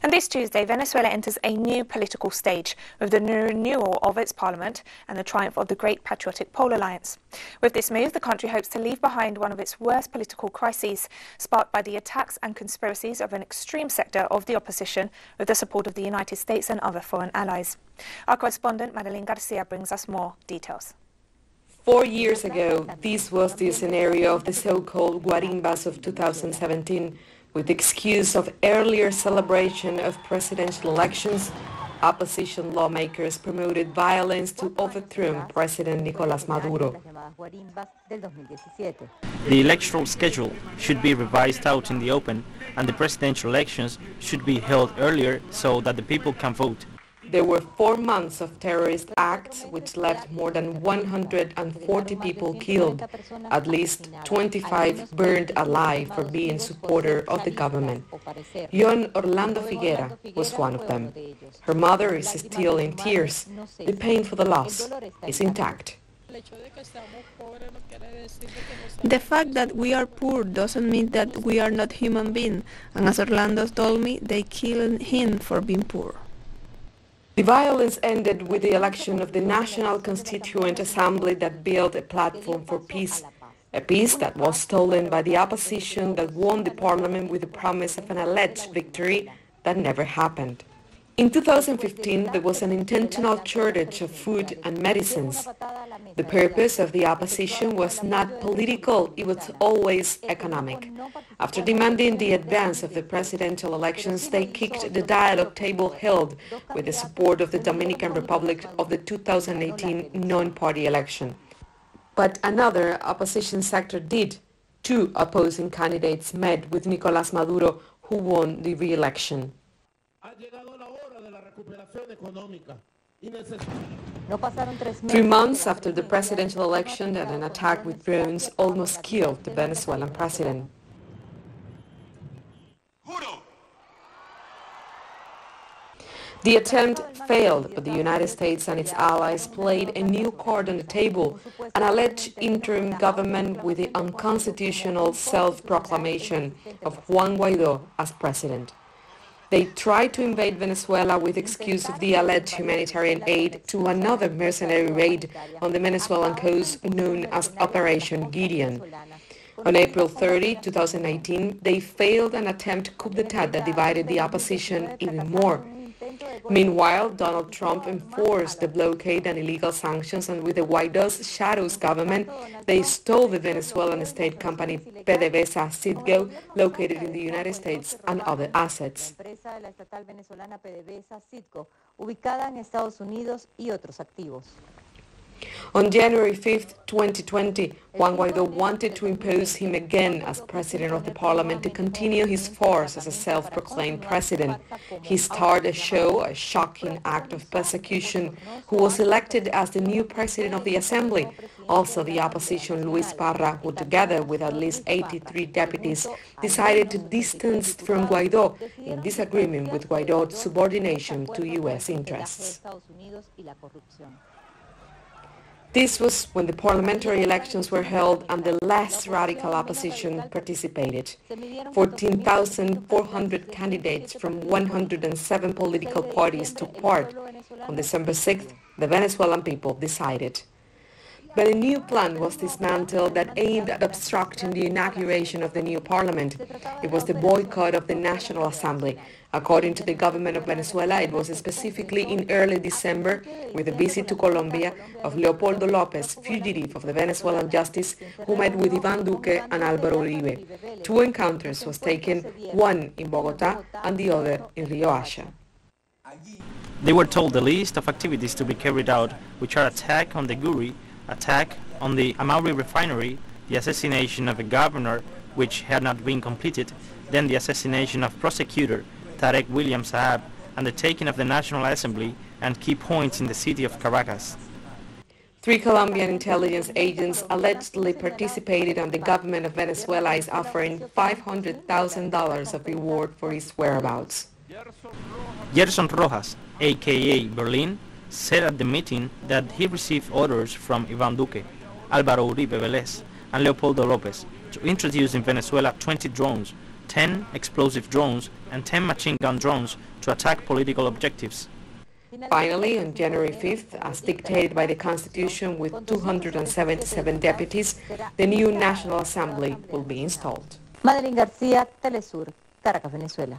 And this Tuesday, Venezuela enters a new political stage with the renewal of its parliament and the triumph of the Great Patriotic Pole Alliance. With this move, the country hopes to leave behind one of its worst political crises, sparked by the attacks and conspiracies of an extreme sector of the opposition with the support of the United States and other foreign allies. Our correspondent, Madeline Garcia, brings us more details. 4 years ago, this was the scenario of the so-called guarimbas of 2017. With the excuse of earlier celebration of presidential elections, opposition lawmakers promoted violence to overthrow President Nicolás Maduro. The electoral schedule should be revised out in the open, and the presidential elections should be held earlier so that the people can vote. There were 4 months of terrorist acts which left more than 140 people killed, at least 25 burned alive for being supporter of the government. Young Orlando Figuera was one of them. Her mother is still in tears. The pain for the loss is intact. The fact that we are poor doesn't mean that we are not human beings, and as Orlando told me, they killed him for being poor. The violence ended with the election of the National Constituent Assembly that built a platform for peace, a peace that was stolen by the opposition that won the parliament with the promise of an alleged victory that never happened. In 2015, there was an intentional shortage of food and medicines. The purpose of the opposition was not political, it was always economic. After demanding the advance of the presidential elections, they kicked the dialogue table held with the support of the Dominican Republic of the 2018 non-party election. But another opposition sector did. 2 opposing candidates met with Nicolás Maduro, who won the re-election. 3 months after the presidential election, and an attack with drones almost killed the Venezuelan president. The attempt failed, but the United States and its allies played a new card on the table, an alleged interim government with the unconstitutional self-proclamation of Juan Guaidó as president. They tried to invade Venezuela with excuse of the alleged humanitarian aid to another mercenary raid on the Venezuelan coast known as Operation Gideon. On April 30, 2019, they failed an attempt coup d'etat that divided the opposition even more. Meanwhile, Donald Trump enforced the blockade and illegal sanctions, and with the Guaidó's shadows government, they stole the Venezuelan state company PDVSA Citgo, located in the United States, and other assets. On January 5, 2020, Juan Guaidó wanted to impose him again as president of the parliament to continue his farce as a self-proclaimed president. He started a show, a shocking act of persecution, who was elected as the new president of the assembly. Also, the opposition Luis Parra, who together with at least 83 deputies, decided to distance from Guaidó in disagreement with Guaidó's subordination to U.S. interests. This was when the parliamentary elections were held and the less radical opposition participated. 14,400 candidates from 107 political parties took part. On December 6th, the Venezuelan people decided. But a new plan was dismantled that aimed at obstructing the inauguration of the new parliament. It was the boycott of the National Assembly. According to the government of Venezuela, it was specifically in early December, with a visit to Colombia of Leopoldo López, fugitive of the Venezuelan justice, who met with Iván Duque and Álvaro Uribe. 2 encounters was taken, one in Bogotá and the other in Rio Hacha. They were told the list of activities to be carried out, which are attack on the Guri, attack on the Amauri refinery, the assassination of a governor, which had not been completed, then the assassination of prosecutor Tarek William Saab, and the taking of the National Assembly and key points in the city of Caracas. 3 Colombian intelligence agents allegedly participated, and the government of Venezuela is offering $500,000 of reward for his whereabouts. Gerson Rojas, aka Berlin, said at the meeting that he received orders from Iván Duque, Álvaro Uribe Vélez, and Leopoldo López to introduce in Venezuela 20 drones 10 explosive drones and 10 machine gun drones to attack political objectives. Finally, on January 5th, as dictated by the Constitution with 277 deputies, the new National Assembly will be installed. Madeline García, teleSUR, Caracas, Venezuela.